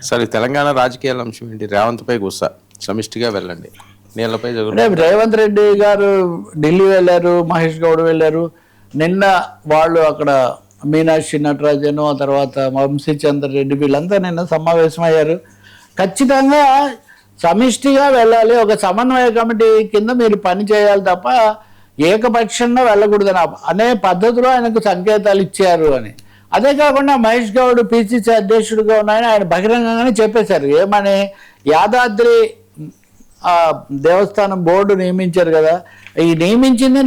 సరే, తెలంగాణ రాజకీయాల అంశం ఏంటి? రేవంత్పై గుస్సా, సమిష్టిగా వెళ్ళండి, నీళ్లపై అంటే రేవంత్ రెడ్డి గారు ఢిల్లీ వెళ్ళారు, మహేష్ గౌడ్ వెళ్ళారు. నిన్న వాళ్ళు అక్కడ మీనాక్షి నటరాజన్, ఆ తర్వాత వంశీచంద్ర రెడ్డి వీళ్ళంతా నిన్న సమావేశమయ్యారు. ఖచ్చితంగా సమిష్టిగా వెళ్ళాలి, ఒక సమన్వయ కమిటీ కింద మీరు పని చేయాలి తప్ప ఏకపక్షంగా వెళ్ళకూడదని అనే పద్ధతిలో ఆయనకు సంకేతాలు ఇచ్చారు అని. అదే కాకుండా మహేష్ గౌడ్ పిసిసి అధ్యక్షుడిగా ఉన్నాయని ఆయన బహిరంగంగానే చెప్పేశారు. ఏమని? యాదాద్రి దేవస్థానం బోర్డు నియమించారు కదా, ఈ నియమించింది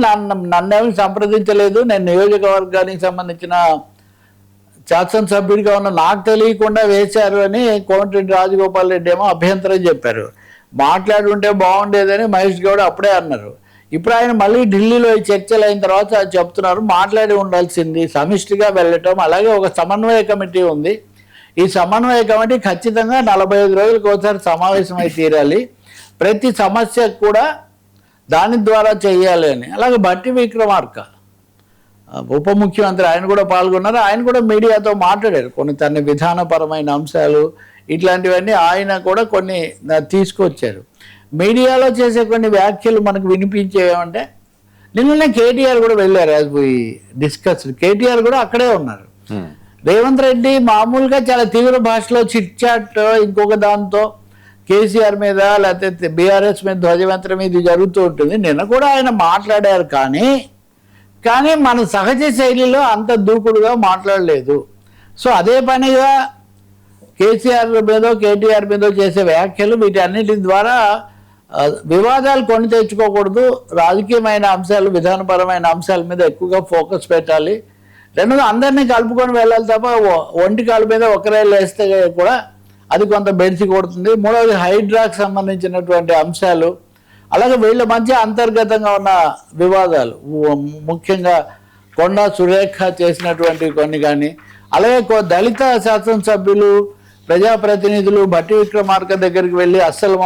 నన్నేమి సంప్రదించలేదు, నేను నియోజకవర్గానికి సంబంధించిన శాసనసభ్యుడిగా ఉన్న నాకు తెలియకుండా వేశారు అని కోమటిరెడ్డి రాజగోపాల్ రెడ్డి ఏమో అభ్యంతరం చెప్పారు. మాట్లాడుంటే బాగుండేదని మహేష్ గౌడ్ అప్పుడే అన్నారు. ఇప్పుడు ఆయన మళ్ళీ ఢిల్లీలో ఈ చర్చలు అయిన తర్వాత చెప్తున్నారు మాట్లాడి ఉండాల్సింది, సమిష్టిగా వెళ్ళటం. అలాగే ఒక సమన్వయ కమిటీ ఉంది, ఈ సమన్వయ కమిటీ ఖచ్చితంగా 45 రోజులకు ఒకసారి సమావేశమై తీరాలి, ప్రతి సమస్యకు కూడా దాని ద్వారా చేయాలి అని. అలాగే బట్టి విక్రమార్క ఉప ముఖ్యమంత్రి ఆయన కూడా పాల్గొన్నారు. ఆయన కూడా మీడియాతో మాట్లాడారు, కొన్ని తన విధానపరమైన అంశాలు ఇట్లాంటివన్నీ ఆయన కూడా కొన్ని తీసుకొచ్చారు. మీడియాలో చేసే కొన్ని వ్యాఖ్యలు మనకు వినిపించేవంటే, నిన్ననే కేటీఆర్ కూడా వెళ్ళారు, యాజ్ వి డిస్కస్డ్. కేటీఆర్ కూడా అక్కడే ఉన్నారు. రేవంత్ రెడ్డి మామూలుగా చాలా తీవ్ర భాషలో చిట్ చాట్ ఇంకొక దాంతో కేసీఆర్ మీద లేకపోతే బీఆర్ఎస్ మీద ధ్వజవంతరం ఇది జరుగుతూ ఉంటుంది. నిన్న కూడా ఆయన మాట్లాడారు, కానీ మన సహజ శైలిలో అంత దూకుడుగా మాట్లాడలేదు. సో అదే పనిగా కేసీఆర్ మీదో కేటీఆర్ మీదో చేసే వ్యాఖ్యలు వీటన్నిటి ద్వారా వివాదాలు కొని తెచ్చుకోకూడదు, రాజకీయమైన అంశాలు విధానపరమైన అంశాల మీద ఎక్కువగా ఫోకస్ పెట్టాలి. రెండోది అందరినీ కలుపుకొని వెళ్ళాలి తప్ప ఒంటి కాళ్ళ మీద ఒకరే వేస్తే కూడా అది కొంత బెడిసి కొడుతుంది. మూడవది హైడ్రాకి సంబంధించినటువంటి అంశాలు, అలాగే వీళ్ళ మధ్య అంతర్గతంగా ఉన్న వివాదాలు, ముఖ్యంగా కొండా సురేఖ చేసినటువంటి కొన్ని కానీ, అలాగే దళిత శాసనసభ్యులు ప్రజాప్రతినిధులు బట్టి విక్రమార్క దగ్గరికి వెళ్ళి అస్సలు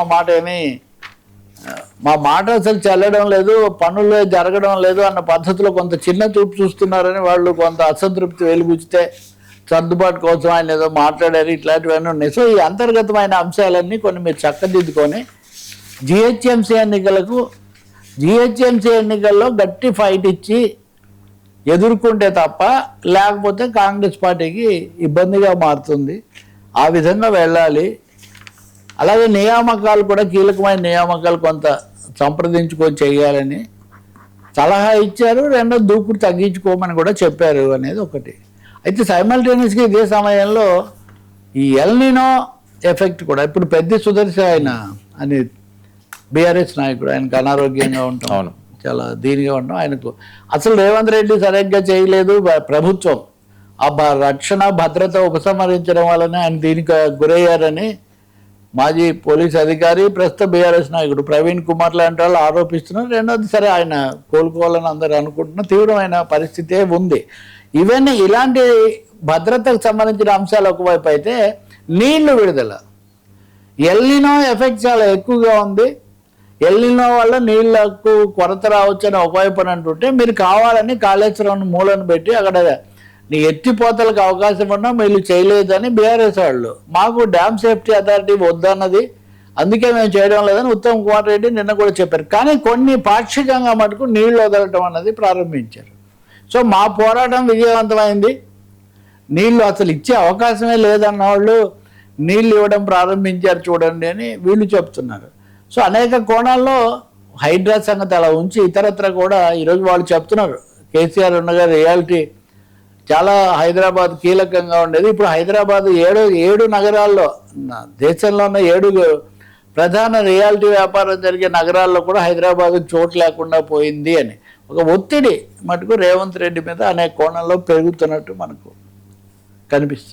మా మాట అసలు చెల్లడం లేదు, పనులు జరగడం లేదు అన్న పద్ధతిలో కొంత చిన్న చూపు చూస్తున్నారని వాళ్ళు కొంత అసంతృప్తి వెలుగుచ్చితే సర్దుబాటు కోసం ఆయన ఏదో మాట్లాడారు. ఇట్లాంటివన్నీ ఉన్నాయి. సో ఈ అంతర్గతమైన అంశాలన్నీ కొన్ని మీరు చక్కదిద్దుకొని జిహెచ్ఎంసీ ఎన్నికల్లో గట్టి ఫైట్ ఇచ్చి ఎదుర్కొంటే తప్ప లేకపోతే కాంగ్రెస్ పార్టీకి ఇబ్బందిగా మారుతుంది. ఆ విధంగా వెళ్ళాలి. అలాగే నియామకాలు కూడా కీలకమైన నియామకాలు కొంత సంప్రదించుకొని చేయాలని సలహా ఇచ్చారు. రెండో దూకుడు తగ్గించుకోమని కూడా చెప్పారు అనేది ఒకటి. అయితే సైమల్టేనియస్గా ఇదే సమయంలో ఈ ఎల్నినో ఎఫెక్ట్ కూడా, ఇప్పుడు పెద్ద సుదర్శన్ ఆయన అని బీఆర్ఎస్ నాయకుడు, ఆయనకు అనారోగ్యంగా ఉంటాం, చాలా దీనిగా ఉంటాం, ఆయనకు అసలు రేవంత్ రెడ్డి సరిగ్గా చేయలేదు, ప్రభుత్వం ఆ రక్షణ భద్రత ఉపసంహరించడం వల్లనే ఆయన దీనికి గురయ్యారని మాజీ పోలీస్ అధికారి ప్రస్తుత బీఆర్ఎస్ నాయకుడు ప్రవీణ్ కుమార్ లాంటి వాళ్ళు ఆరోపిస్తున్నారు. రెండోది సరే ఆయన కోలుకోవాలని అందరూ అనుకుంటున్న తీవ్రమైన పరిస్థితే ఉంది. ఇవన్నీ ఇలాంటి భద్రతకు సంబంధించిన అంశాలు ఒకవైపు అయితే, నీళ్లు విడుదల ఎల్నినో ఎఫెక్ట్ చాలా ఎక్కువగా ఉంది. ఎల్నినో వల్ల నీళ్లకు కొరత రావచ్చని ఒకవైపు అంటుంటే, మీరు కావాలని కాళేశ్వరం మూలను పెట్టి అక్కడ నీ ఎత్తిపోతలకు అవకాశం ఉన్నా వీళ్ళు చేయలేదని బీఆర్ఎస్ వాళ్ళు, మాకు డ్యామ్ సేఫ్టీ అథారిటీ వద్దన్నది, అందుకే మేము చేయడం లేదని ఉత్తమ్ కుమార్ రెడ్డి నిన్న కూడా చెప్పారు. కానీ కొన్ని పాక్షికంగా మటుకు నీళ్లు వదలటం అన్నది ప్రారంభించారు. సో మా పోరాటం విజయవంతమైంది, నీళ్లు అసలు ఇచ్చే అవకాశమే లేదన్న వాళ్ళు నీళ్ళు ఇవ్వడం ప్రారంభించారు చూడండి అని వీళ్ళు చెప్తున్నారు. సో అనేక కోణాల్లో హైడ్రా సంగతి అలా ఉంచి ఇతరత్ర కూడా ఈరోజు వాళ్ళు చెప్తున్నారు, కేసీఆర్ ఉండగా రియాలిటీ చాలా హైదరాబాద్ కీలకంగా ఉండేది, ఇప్పుడు హైదరాబాద్ 7 నగరాల్లో, దేశంలో ఉన్న 7 ప్రధాన రియాలిటీ వ్యాపారం జరిగే నగరాల్లో కూడా హైదరాబాద్ చోటు లేకుండా పోయింది అని ఒక ఒత్తిడి మటుకు రేవంత్ రెడ్డి మీద అనేక కోణంలో పెరుగుతున్నట్టు మనకు కనిపిస్తుంది.